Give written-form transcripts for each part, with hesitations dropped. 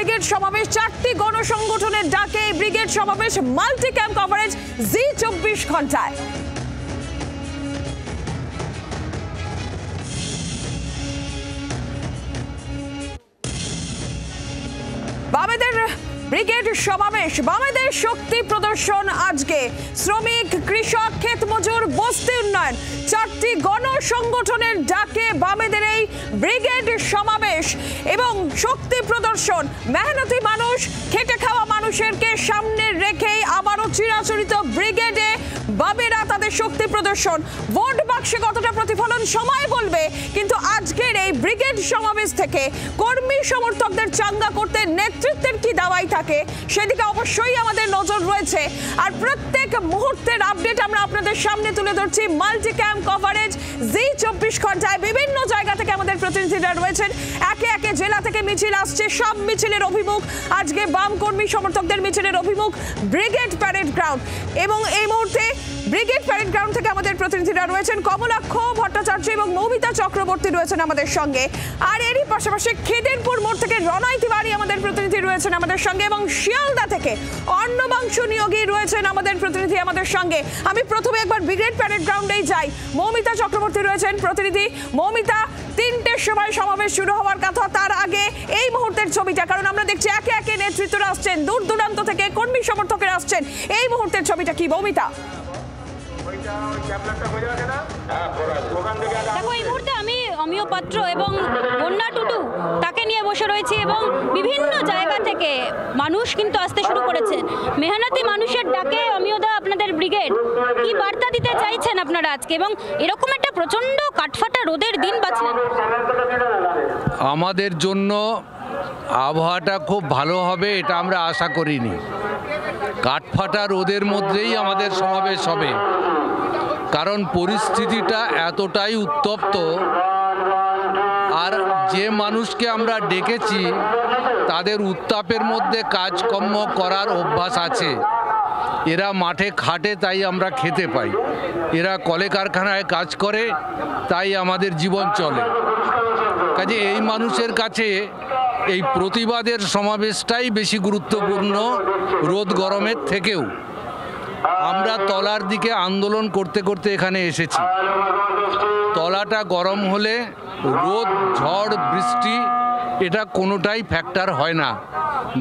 Brigade সমাবেশ, 4টি গণসংগঠনের ডাকে ব্রিগেড সমাবেশ, মাল্টি ক্যাম্প কভারেজ জি 24 ঘন্টায়। বামেদের ব্রিগেড সমাবেশ, বামেদের শক্তি প্রদর্শন আজকে। শ্রমিক, কৃষক, ক্ষেত মজুর, বস্তি উন্নয়ন, 4টি গণসংগঠনের ডাকে বামেদের এই ব্রিগেড সমাবেশ এবং শক্তি প্রদর্শন। মেহনতি মানুষ, খেটে খাওয়া মানুষেরকে সামনে রেখেই আবারও চিরাচরিত ব্রিগেডে বামেরা তাদের শক্তি প্রদর্শন। ভোট বাক্সে কতটা প্রতিফলন সময় বলবে, কিন্তু আজকের এই ব্রিগেড সমাবেশ থেকে কর্মী সমর্থকদের চাঙ্গা করতে নেতৃত্বের কি দাওয়াই থাকে সেদিকে অবশ্যই আমাদের নজর রয়েছে। আর প্রত্যেক মুহূর্তের আপডেট আমরা আপনাদের সামনে তুলে ধরছি মাল্টি ক্যাম্প কভারেজ জি 24 ঘন্টায়। বিভিন্ন জায়গা থেকে আমাদের প্রতিনিধিরা রয়েছেন, একে একে জেলা থেকে মিছিল আসছে, সব মিছিলের অভিমুখ আজকে বাম কর্মী সমর্থকদের মিছিলের অভিমুখ ব্রিগেড প্যারেড গ্রাউন্ড। এবং এই মুহূর্তে ব্রিগেড প্যারেড গ্রাউন্ড থেকে আমাদের প্রতিনিধিরা রয়েছেন, কমলাক্ষ ভট্টাচার্য এবং মৌমিতা চক্রবর্তী রয়েছেন আমাদের সঙ্গে। আর এরই পাশাপাশি খিদিরপুর মোড় থেকে রনয় তিওয়ারি আমাদের প্রতিনিধি রয়েছেন আমাদের সঙ্গে, এবং শিয়ালদা থেকে অর্ণবাংশু নিয়োগী রয়েছেন আমাদের প্রতিনিধি আমাদের সঙ্গে। আমি প্রথমে একবার ব্রিগেড প্যারেড গ্রাউন্ডেই যাই। মৌমিতা চক্রবর্তী রয়েছেন প্রতিনিধি। মৌমিতা, 3টের সময় সমাবেশ শুরু হওয়ার কথা, তার আগে এই মুহূর্তের ছবিটা, কারণ আমরা দেখছি একে একে নেতৃত্বরা আসছেন, দূর দূরান্ত থেকে কর্মী সমর্থকেরা আসছেন, এই মুহূর্তের ছবিটা কি মৌমিতা? দেখো, এই মুহূর্তে আমি অমিয় পাত্র এবং বন্যা টুডু তাকে নিয়ে বসে রয়েছি, এবং বিভিন্ন জায়গা থেকে মানুষ কিন্তু আসতে শুরু করেছে। মেহনতি মানুষের ডাকে অমিয়দা, আপনাদের ব্রিগেড কি বার্তা দিতে চাইছেন আপনারা আজকে, এবং এরকম একটা প্রচন্ড কাঠফাটা রোদের দিন বাঁচলেন? আমাদের জন্য আবহাওয়াটা খুব ভালো হবে এটা আমরা আশা করিনি। কাঠফাটা রোদের মধ্যেই আমাদের সমাবেশ হবে, কারণ পরিস্থিতিটা এতটাই উত্তপ্ত। আর যে মানুষকে আমরা ডেকেছি তাদের উত্তাপের মধ্যে কাজকর্ম করার অভ্যাস আছে। এরা মাঠে খাটে তাই আমরা খেতে পাই, এরা কলে কারখানায় কাজ করে তাই আমাদের জীবন চলে। কাজে এই মানুষের কাছে এই প্রতিবাদের সমাবেশটাই বেশি গুরুত্বপূর্ণ রোদ গরমের থেকেও। আমরা তলার দিকে আন্দোলন করতে করতে এখানে এসেছি। তলাটা গরম হলে রোদ, ঝড়, বৃষ্টি এটা কোনোটাই ফ্যাক্টর হয় না,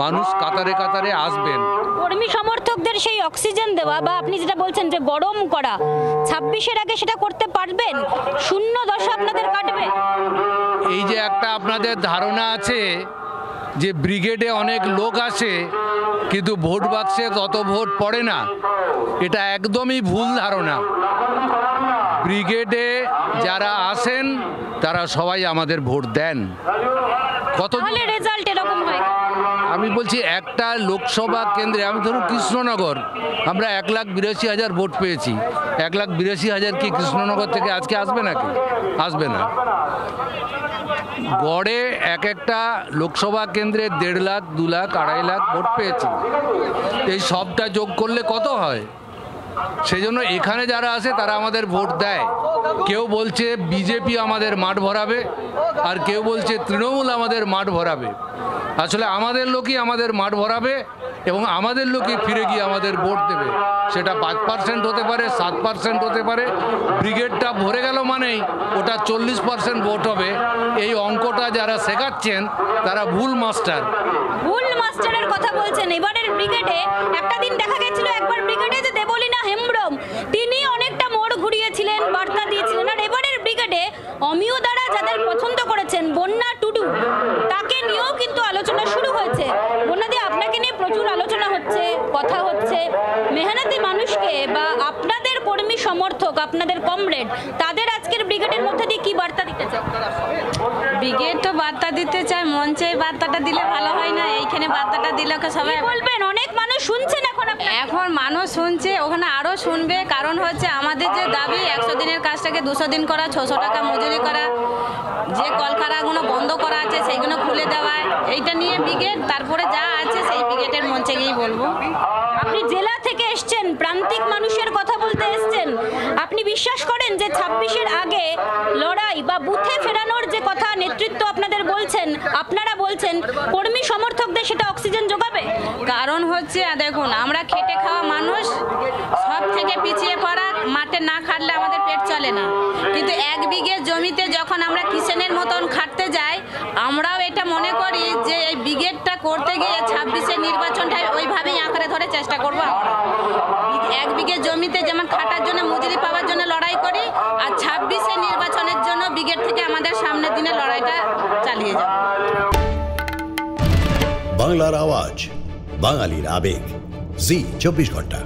মানুষ কাতারে কাতারে আসবেন। কর্মী সমর্থকদের সেই অক্সিজেন দেওয়া, বা আপনি যেটা বলছেন যে গরম করা, 26-এর আগে সেটা করতে পারবেন? শূন্য দশা আপনাদের কাটবে? এই যে একটা আপনাদের ধারণা আছে যে ব্রিগেডে অনেক লোক আসে কিন্তু ভোট বাক্সে তত ভোট পড়ে না, এটা একদমই ভুল ধারণা। ব্রিগেডে যারা আসেন তারা সবাই আমাদের ভোট দেন। কত রেজাল্ট এরকম হয়? আমি বলছি একটা লোকসভা কেন্দ্রে, আমি ধরুন কৃষ্ণনগর, আমরা 1,82,000 ভোট পেয়েছি। 1,82,000 কি কৃষ্ণনগর থেকে আজকে আসবে নাকি? আসবে না। গড়ে এক একটা লোকসভা কেন্দ্রে 1.5 লাখ, 2 লাখ, 2.5 লাখ ভোট পেয়েছি। এই সবটা যোগ করলে কত হয়? সেই জন্য এখানে যারা আসে তারা আমাদের ভোট দেয়। কেউ বলছে বিজেপি আমাদের মাঠ ভরাবে, আর কেউ বলছে তৃণমূল আমাদের মাঠ ভরাবে। আসলে আমাদের লোকই আমাদের মাঠ ভরাবে এবং আমাদের লোকই ফিরে গিয়ে আমাদের ভোট দেবে। সেটা 5% হতে পারে, 7% হতে পারে। ব্রিগেডটা ভরে গেল মানেই ওটা 40% ভোট হবে। এই অঙ্কটা যারা শেখাচ্ছেন তারা ভুল মাস্টার। ভুল মাস্টারের কথা বলছেন। এবারের ব্রিগেডে একটা দিন দেখা গেছিল, একবার ব্রিগেডে যে দেবলীনা হেমব্রম, তিনি অনেকটা মোড় ঘুরিয়েছিলেন, বার্তা দিয়েছিলেন। আর এবারের ব্রিগেডে অমিয় দ্বারা যাদের পছন্দ করেছেন, বন্যা টুডু, তাকে নিয়েও কিন্তু আলোচনা শুরু হয়েছে। বন্যাদি, আপনাকে নিয়ে প্রচুর আলোচনা হচ্ছে, কথা হচ্ছে। মেহনতি মানুষকে বা আপনাদের কর্মী সমর্থক, আপনাদের কমরেড, তাদের আজকের ব্রিগেডের মধ্যে দিয়ে কি বার্তা দিতে চান? ব্রিগেড তো বার্তা দিতে চায়, মঞ্চে বার্তাটা দিলে ভালো হয় না? এইখানে বার্তাটা দিলে সবাই বলবেন। অনেক মানুষ শুনছেন এখন মানুষ শুনছে, ওখানে আরও শুনবে। কারণ হচ্ছে আমাদের যে দাবি 100 দিনের কাজটাকে 200 দিন করা, 600 টাকা মজুরি করা, যে কলকারখানাগুলো বন্ধ করা আছে সেইগুলো খুলে দেওয়া, এইটা নিয়ে ব্রিগেড। তারপরে যা আছে সেই ব্রিগেডের মঞ্চে গিয়েই বলবো। আপনি জেলা থেকে এসছেন, প্রান্তিক মানুষের কথা বলতে এসছেন। আপনি বিশ্বাস করেন যে 26-এর আগে লড়াই বা বুথে ফেরানোর যে কথা নেতৃত্ব আপনাদের বলছেন, আপনারা বলছেন, কর্মী সমর্থকদের সেটা অক্সিজেন যোগাবে? কারণ হচ্ছে দেখুন, আমরা খেটে খাওয়া মানুষ, সব থেকে পিছিয়ে পড়া, মাঠে না খাটলে আমাদের পেট চলে না। কিন্তু 1 বিঘে জমিতে যখন আমরা কিষেনের মতন খাটতে যাই, আমরাও এটা মনে করি যে এই ব্রিগেডটা করতে গিয়ে 26-এর নির্বাচনটা ওইভাবেই আঁকড়ে ধরে চেষ্টা করবো আমরা। 1 বিঘে জমিতে যেমন খাটার জন্য, মজুরি পাওয়ার জন্য লড়াই করি, আর 26-এর নির্বাচনের জন্য ব্রিগেড থেকে আমাদের সামনের দিনে লড়াইটা চালিয়ে যাব। বাংলার আওয়াজ, বাঙালির আবেগ, জি 24 ঘন্টা।